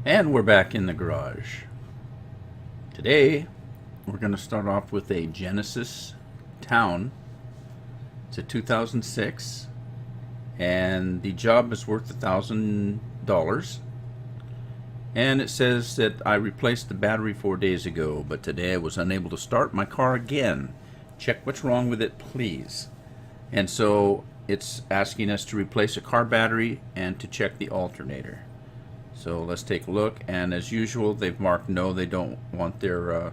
And we're back in the garage. Today, we're going to start off with a Genesis Town. It's a 2006, and the job is worth $1,000. And it says that I replaced the battery 4 days ago, but today I was unable to start my car again. Check what's wrong with it, please. And so it's asking us to replace a car battery and to check the alternator. So let's take a look, and as usual they've marked no, they don't want their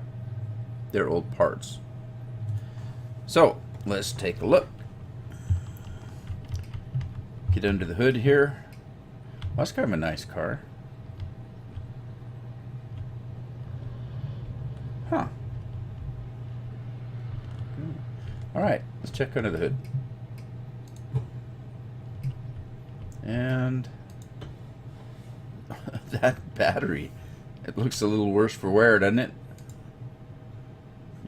old parts. So let's take a look. Get under the hood here. Well, that's kind of a nice car. Huh. Alright, let's check under the hood. And that battery, it looks a little worse for wear, doesn't it?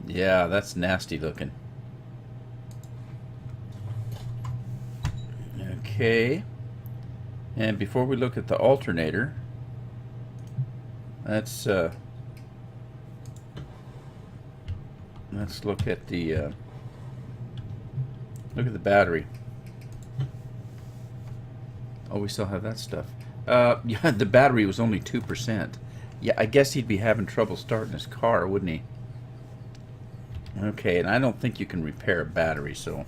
Yeah, that's nasty looking. Okay, and before we look at the alternator, let's look at the battery. Oh, we still have that stuff. Yeah, the battery was only 2%. Yeah, I guess he'd be having trouble starting his car, wouldn't he? Okay, and I don't think you can repair a battery, so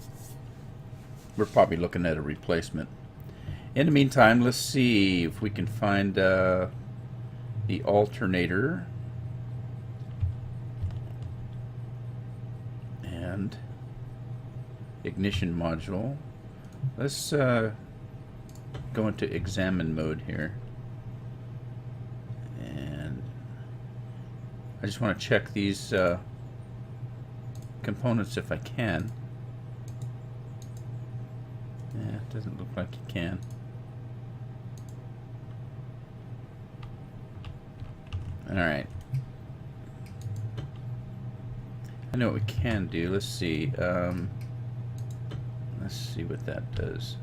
we're probably looking at a replacement. In the meantime, let's see if we can find the alternator. And ignition module. Let's go into examine mode here, and I just want to check these components if I can. Yeah, it doesn't look like you can. Alright, I know what we can do. Let's see what that does.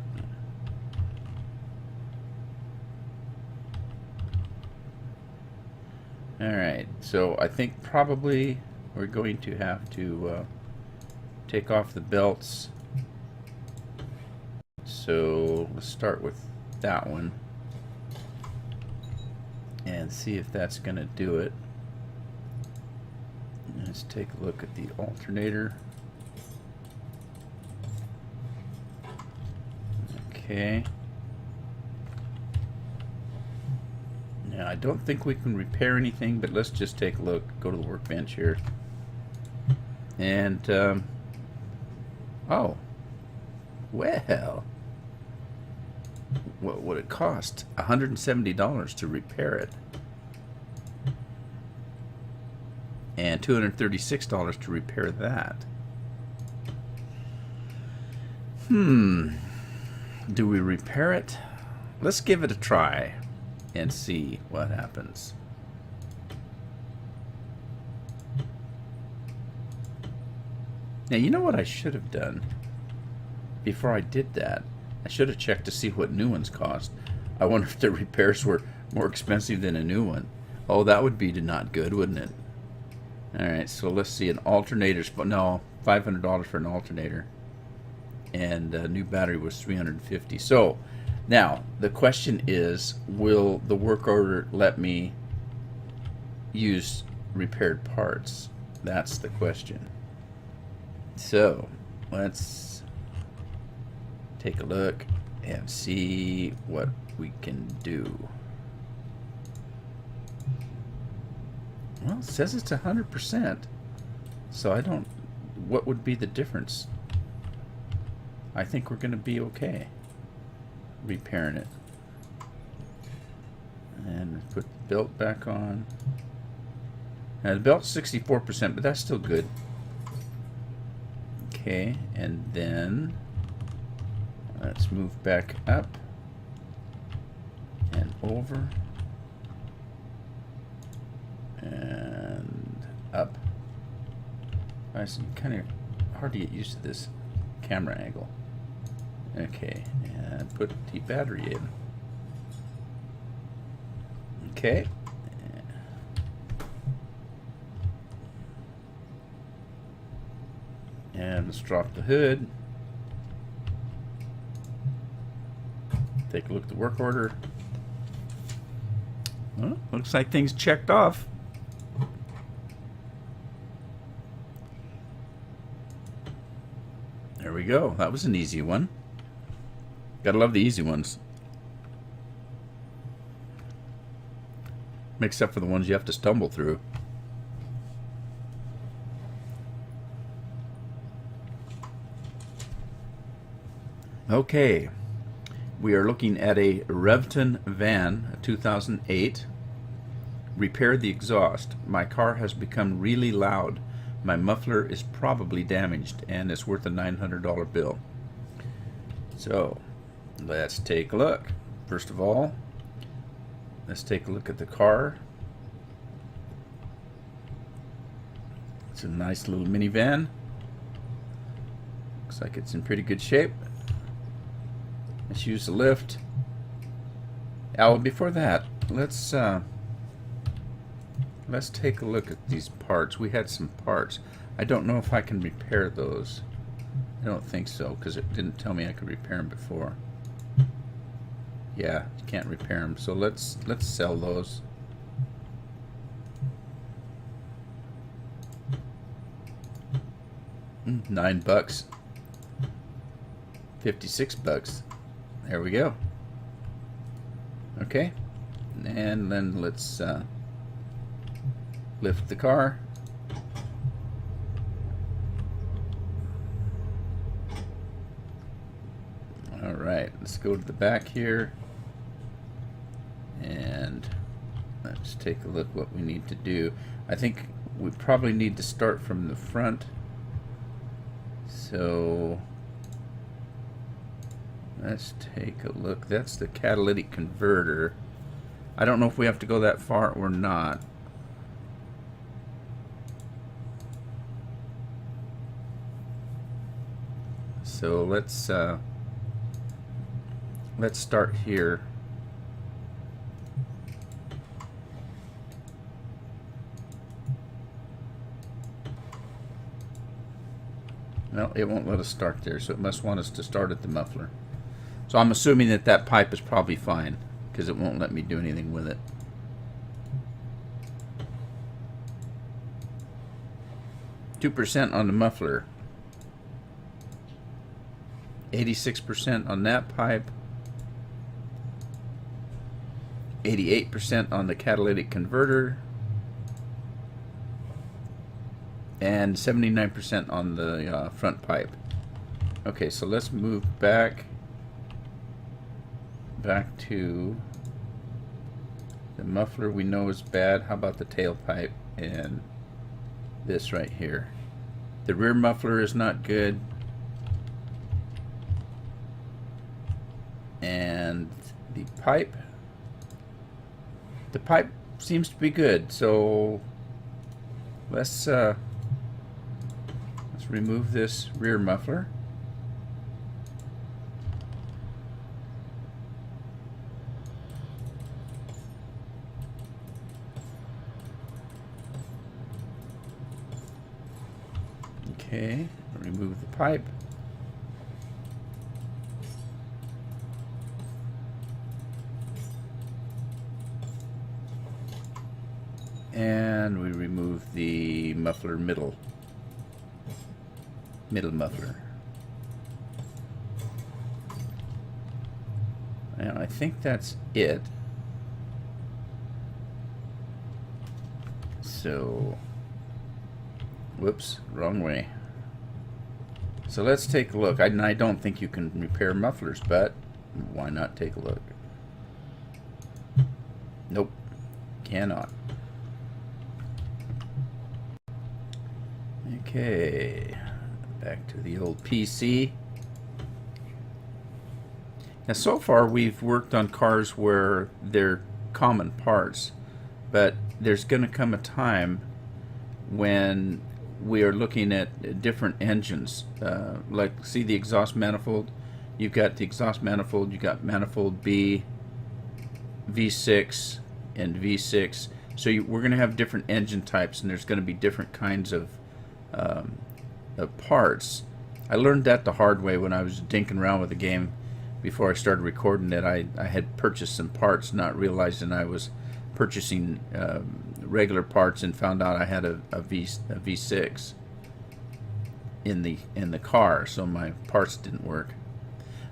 Alright, so I think probably we're going to have to take off the belts. So let's start with that one and see if that's going to do it. Let's take a look at the alternator. Okay. Now, I don't think we can repair anything, but let's just take a look. Go to the workbench here. And, oh. Well. What would it cost? $170 to repair it. And $236 to repair that. Do we repair it? Let's give it a try and see what happens. Now, you know what I should have done before I did that? I should have checked to see what new ones cost. I wonder if the repairs were more expensive than a new one. Oh, that would be not good, wouldn't it? Alright, so let's see. An alternator, no, $500 for an alternator. And a new battery was $350. So, now, the question is, will the work order let me use repaired parts? That's the question. So, let's take a look and see what we can do. Well, it says it's 100%. So I don't... What would be the difference? I think we're going to be okay repairing it. And put the belt back on. Now the belt's 64%, but that's still good. Okay, and then let's move back up and over and up. It's kind of hard to get used to this camera angle. Okay, and put the battery in. Okay, And let's drop the hood. Take a look at the work order. Well, looks like things checked off. There we go. That was an easy one. Gotta love the easy ones. Except for the ones you have to stumble through. Okay. We are looking at a Revton van, a 2008. Repair the exhaust. My car has become really loud. My muffler is probably damaged and it's worth a $900 bill. So, let's take a look. First of all, let's take a look at the car. It's a nice little minivan. Looks like it's in pretty good shape. Let's use the lift. Oh, before that, let's take a look at these parts. We had some parts. I don't know if I can repair those. I don't think so, because it didn't tell me I could repair them before. Yeah, you can't repair them. So let's sell those. $9. 56 bucks. There we go. Okay, and then let's lift the car. All right, let's go to the back here and let's take a look what we need to do. I think we probably need to start from the front. So let's take a look. That's the catalytic converter. I don't know if we have to go that far or not. So let's start here. No, it won't let us start there, so it must want us to start at the muffler. So I'm assuming that that pipe is probably fine, because it won't let me do anything with it. %2 on the muffler. 86% on that pipe. 88% on the catalytic converter. And 79% on the front pipe. Okay, so let's move back to the muffler. We know is bad. How about the tailpipe and this right here? The rear muffler is not good, and the pipe seems to be good. So let's remove this rear muffler. Okay, remove the pipe. And we remove the muffler middle muffler. And I think that's it. So, whoops, wrong way. So let's take a look. I don't think you can repair mufflers, but why not take a look? Nope, cannot. Okay, back to the old PC. Now, so far we've worked on cars where they're common parts, but there's going to come a time when we are looking at different engines. Like, see the exhaust manifold? You've got the exhaust manifold, you've got manifold B, V6, and V6. So we're going to have different engine types, and there's going to be different kinds of parts. I learned that the hard way when I was dinking around with the game before I started recording it. I had purchased some parts, not realizing I was purchasing regular parts, and found out I had a V6 in the car, so my parts didn't work.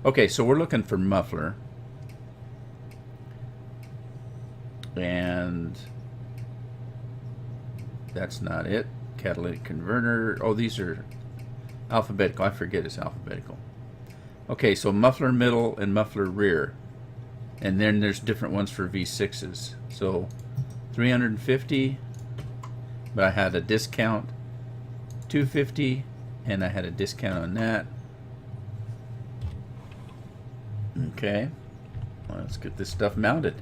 Okay, so we're looking for muffler, and that's not it. Catalytic converter. Oh, these are alphabetical. I forget it's alphabetical. Okay, so muffler middle and muffler rear, and then there's different ones for V6s. So 350, but I had a discount, 250, and I had a discount on that. Okay, well, let's get this stuff mounted.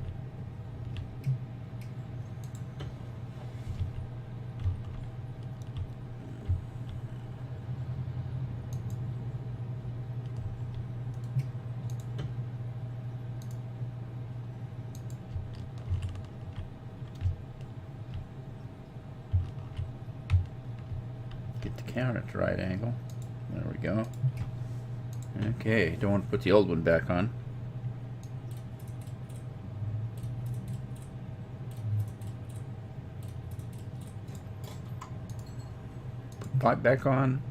Get the count at the right angle. There we go. Okay, don't want to put the old one back on. Put the pipe back on.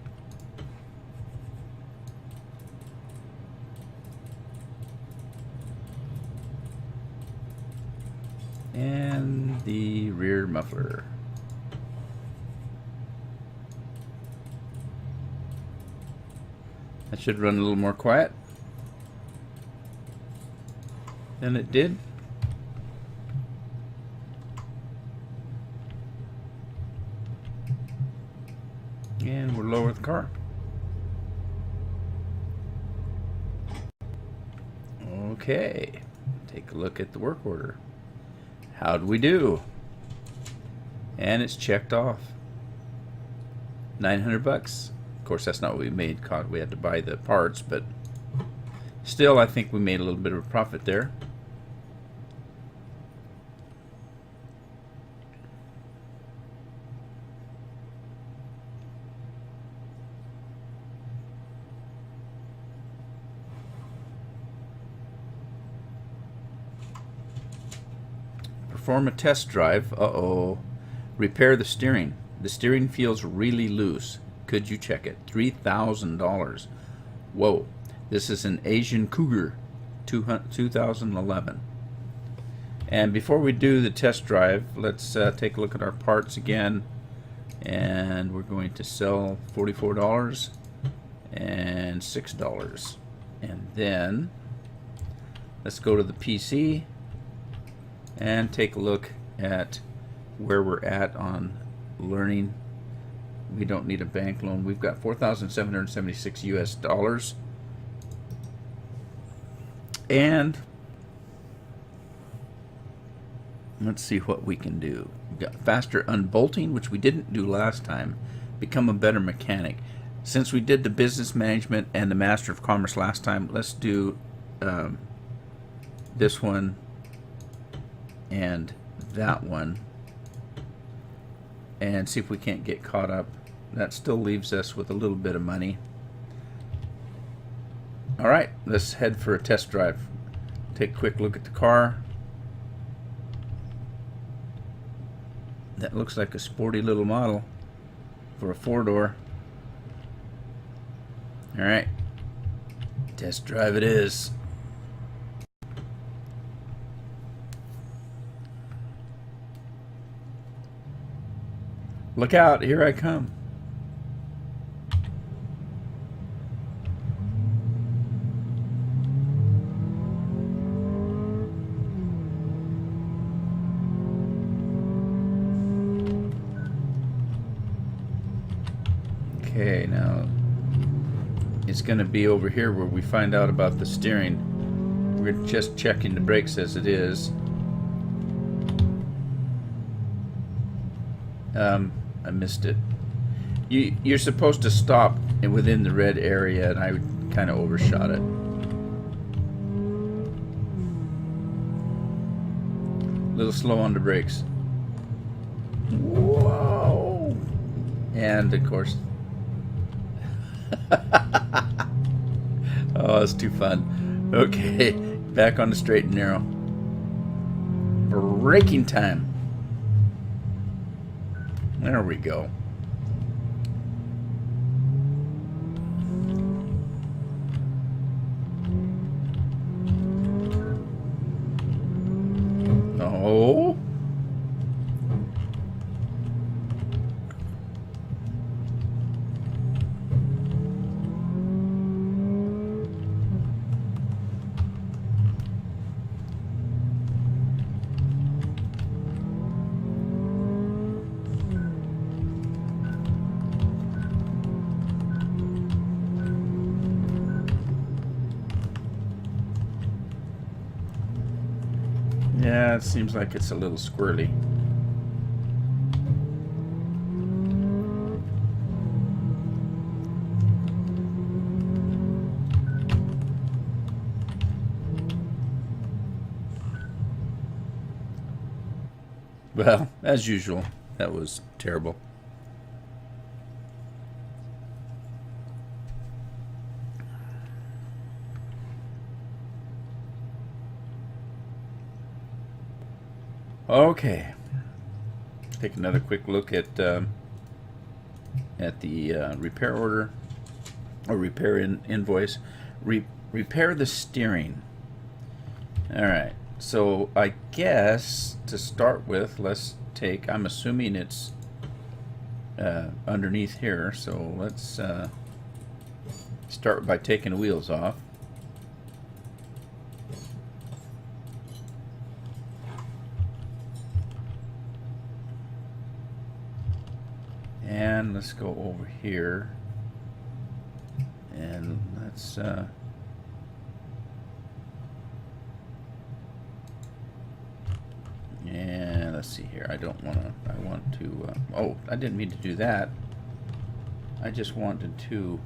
And the rear muffler. That should run a little more quiet than it did. And we'll lower the car. Okay, take a look at the work order. How'd we do? And it's checked off. 900 bucks. Of course, that's not what we made. We had to buy the parts, but still, I think we made a little bit of a profit there. Perform a test drive. Uh-oh. Repair the steering. The steering feels really loose. Could you check it? $3,000. Whoa. This is an Asian Cougar 2011. And before we do the test drive, let's take a look at our parts again. And we're going to sell $44 and $6. And then let's go to the PC and take a look at where we're at on learning. We don't need a bank loan. We've got 4,776 US dollars. And let's see what we can do. We've got faster unbolting, which we didn't do last time. Become a better mechanic. Since we did the business management and the master of commerce last time, let's do this one and that one, and see if we can't get caught up. That still leaves us with a little bit of money. Alright, let's head for a test drive. Take a quick look at the car. That looks like a sporty little model for a 4-door. Alright, test drive it is. Look out, here I come. Okay, now it's going to be over here where we find out about the steering. We're just checking the brakes as it is. I missed it. You're supposed to stop within the red area, and I kind of overshot it. A little slow on the brakes. Whoa! And of course, Oh, it's too fun. Okay, back on the straight and narrow. Braking time. There we go. Oh. Yeah, it seems like it's a little squirrely. Well, as usual, that was terrible. Okay, take another quick look at the repair order or repair invoice. Repair the steering. All right. So I guess to start with, let's take. I'm assuming it's underneath here. So let's start by taking the wheels off. And let's go over here and let's and let's see here. I want to oh, I didn't mean to do that. I just wanted to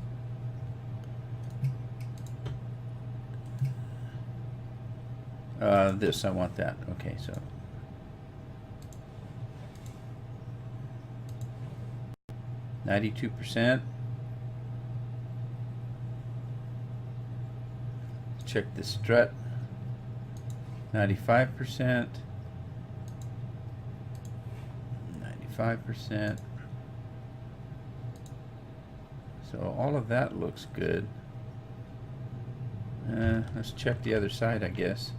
this, I want that. Okay, so 92%. Check the strut. 95%. 95%. So all of that looks good. Let's check the other side, I guess.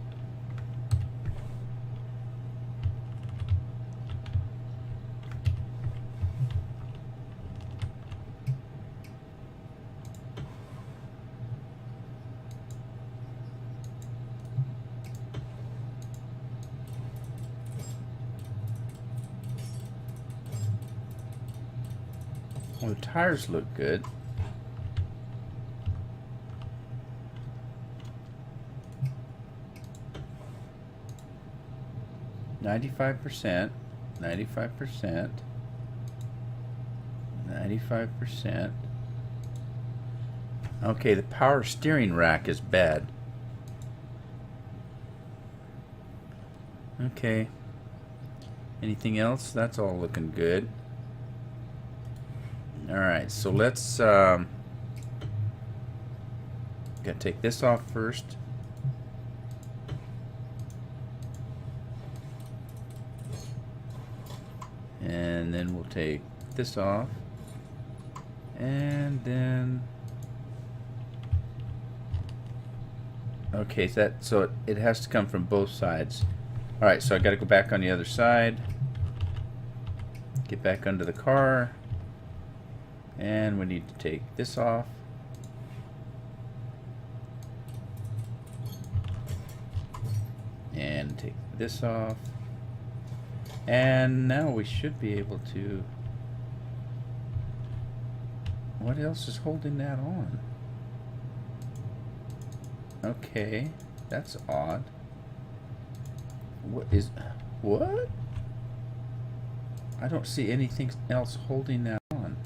Well, the tires look good. Ninety-five percent. 95%. 95%. Okay, the power steering rack is bad. Okay. Anything else? That's all looking good. Alright, so let's gotta take this off first. And then we'll take this off. And then okay, so it has to come from both sides. Alright, so I gotta go back on the other side. Get back under the car. And we need to take this off. And take this off. And now we should be able to... What else is holding that on? Okay, that's odd. What? I don't see anything else holding that on.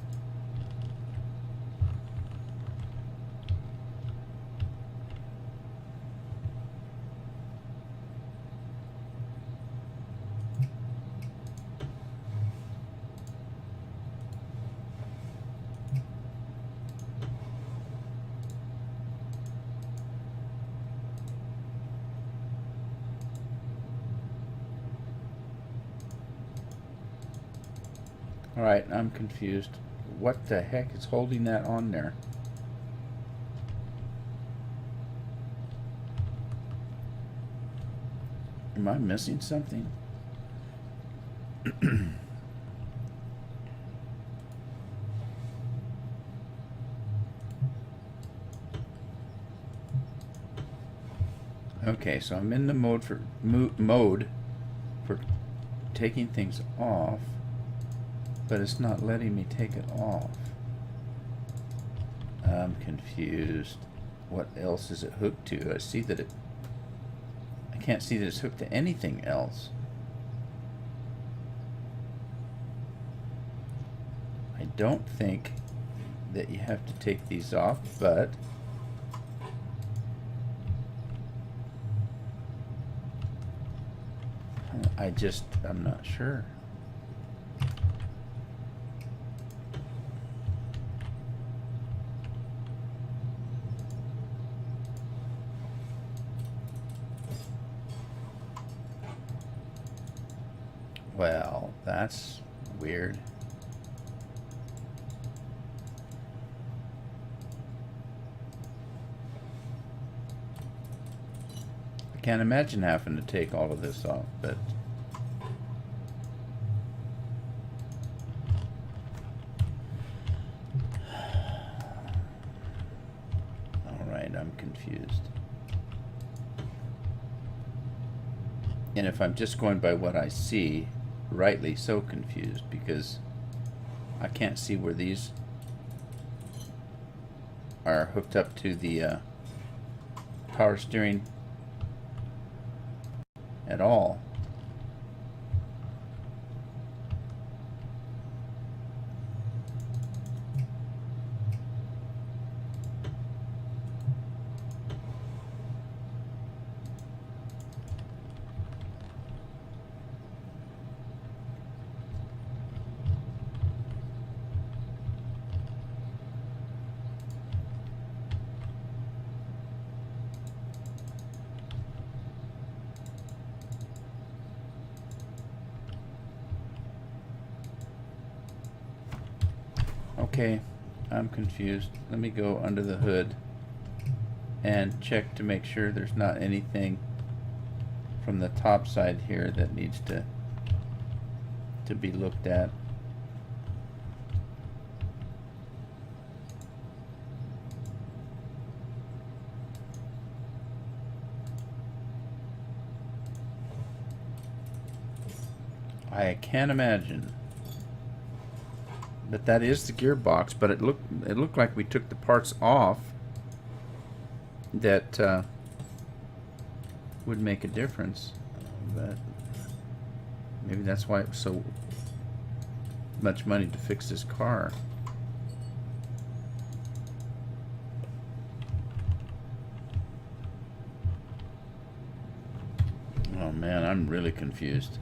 Alright, I'm confused. What the heck is holding that on there? Am I missing something? Okay, so I'm in the mode for taking things off, but it's not letting me take it off. I'm confused. What else is it hooked to? I see that I can't see that it's hooked to anything else. I don't think that you have to take these off, but I'm not sure. Well, that's weird. I can't imagine having to take all of this off, but alright, I'm confused. And if I'm just going by what I see, rightly so confused, because I can't see where these are hooked up to the power steering at all. Okay, I'm confused. Let me go under the hood and check to make sure there's not anything from the top side here that needs to be looked at. I can't imagine. But that is the gearbox, but it looked like we took the parts off that would make a difference. But maybe that's why it was so much money to fix this car. Oh man, I'm really confused.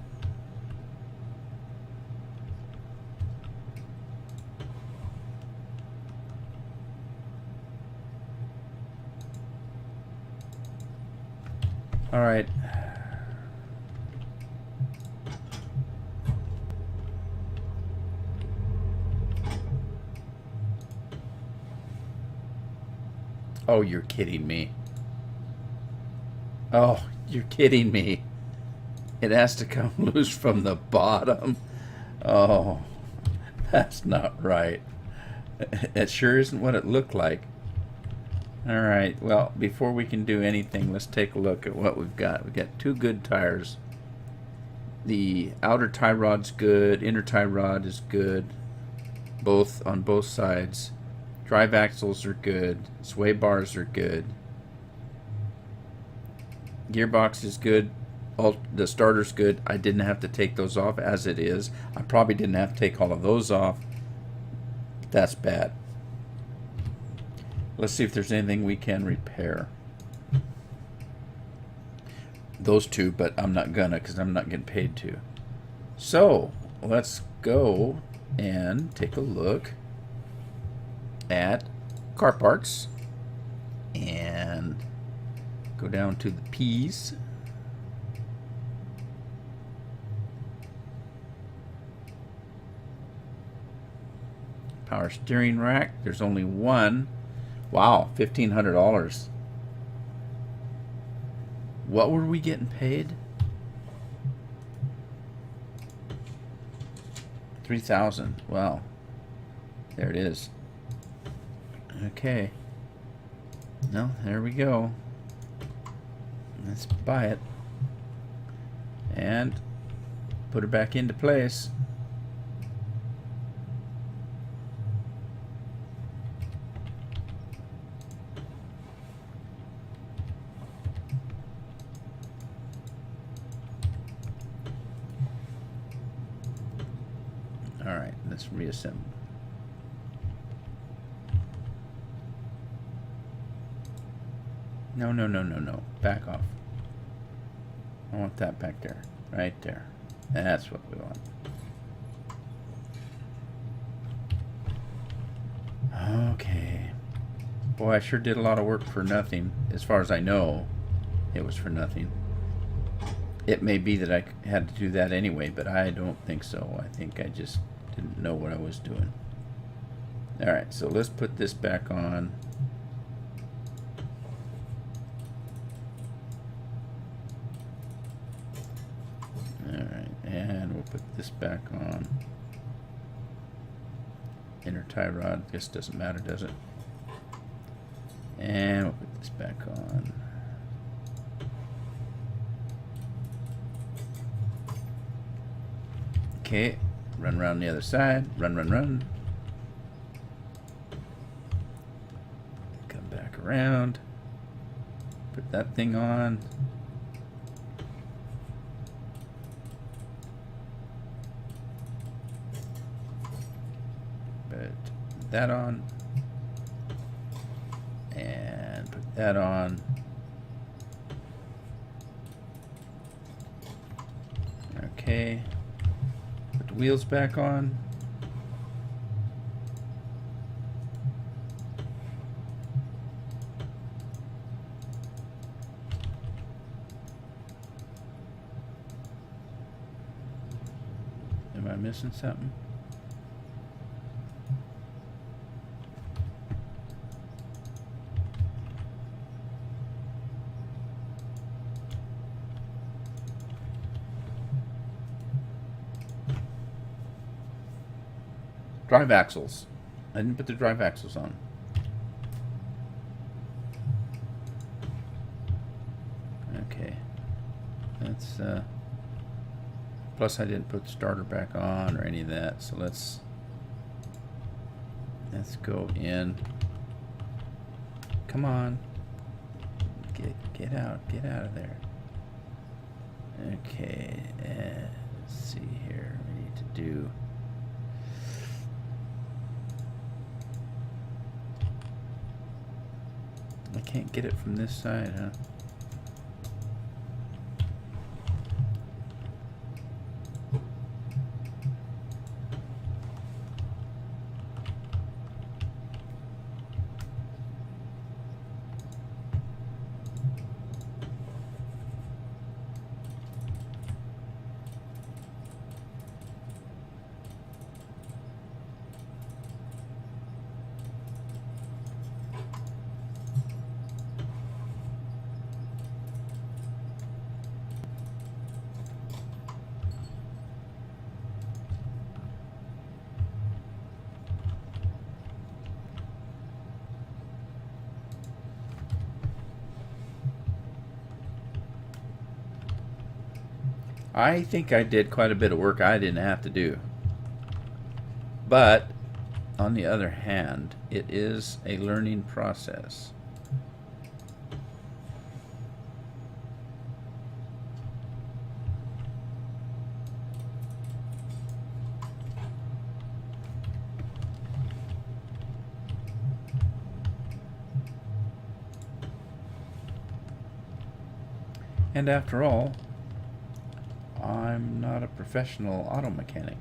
All right. Oh, you're kidding me. Oh, you're kidding me. It has to come loose from the bottom. Oh, that's not right. It sure isn't what it looked like. All right, well, before we can do anything, let's take a look at what we've got. We've got two good tires. The outer tie rod's good, inner tie rod is good, both on both sides. Drive axles are good, sway bars are good. Gearbox is good, the starter's good. I didn't have to take those off as it is. I probably didn't have to take all of those off. That's bad. Let's see if there's anything we can repair. Those two, but I'm not gonna because I'm not getting paid to. So, let's go and take a look at car parts and go down to the P's. Power steering rack. There's only one. Wow, $1,500. What were we getting paid? 3,000. Wow. There it is. Okay. No, there we go. Let's buy it. And put her back into place. All right, let's reassemble. No, no, no, no, no. Back off. I want that back there. Right there. That's what we want. Okay. Boy, I sure did a lot of work for nothing. As far as I know, it was for nothing. It may be that I had to do that anyway, but I don't think so. I think I just didn't know what I was doing. Alright, so let's put this back on. Alright, and we'll put this back on. Inner tie rod, this doesn't matter, does it? And we'll put this back on. Okay, run around the other side. Run, run, run. Come back around. Put that thing on. Put that on. And put that on. Okay. Put the wheels back on. Am I missing something? Drive axles. I didn't put the drive axles on. Okay. That's plus I didn't put the starter back on or any of that, so let's go in. Come on. Get out of there. Okay, let's see here. We need to do I can't get it from this side, huh? I think I did quite a bit of work I didn't have to do. But, on the other hand, it is a learning process. And after all, I'm not a professional auto mechanic.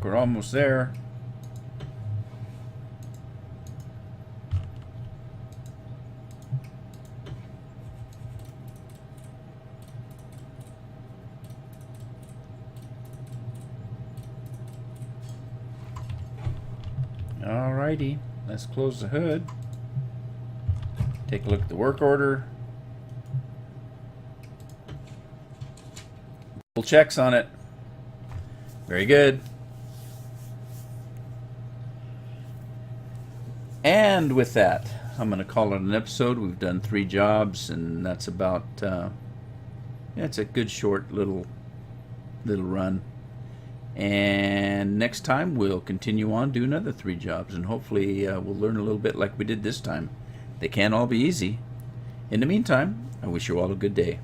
think we're almost there. Alrighty, let's close the hood. Take a look at the work order. Double checks on it. Very good. And with that, I'm going to call it an episode. We've done 3 jobs, and that's about, yeah, it's a good short little run. And next time we'll continue on, do another 3 jobs, and hopefully we'll learn a little bit like we did this time. They can't all be easy. In the meantime, I wish you all a good day.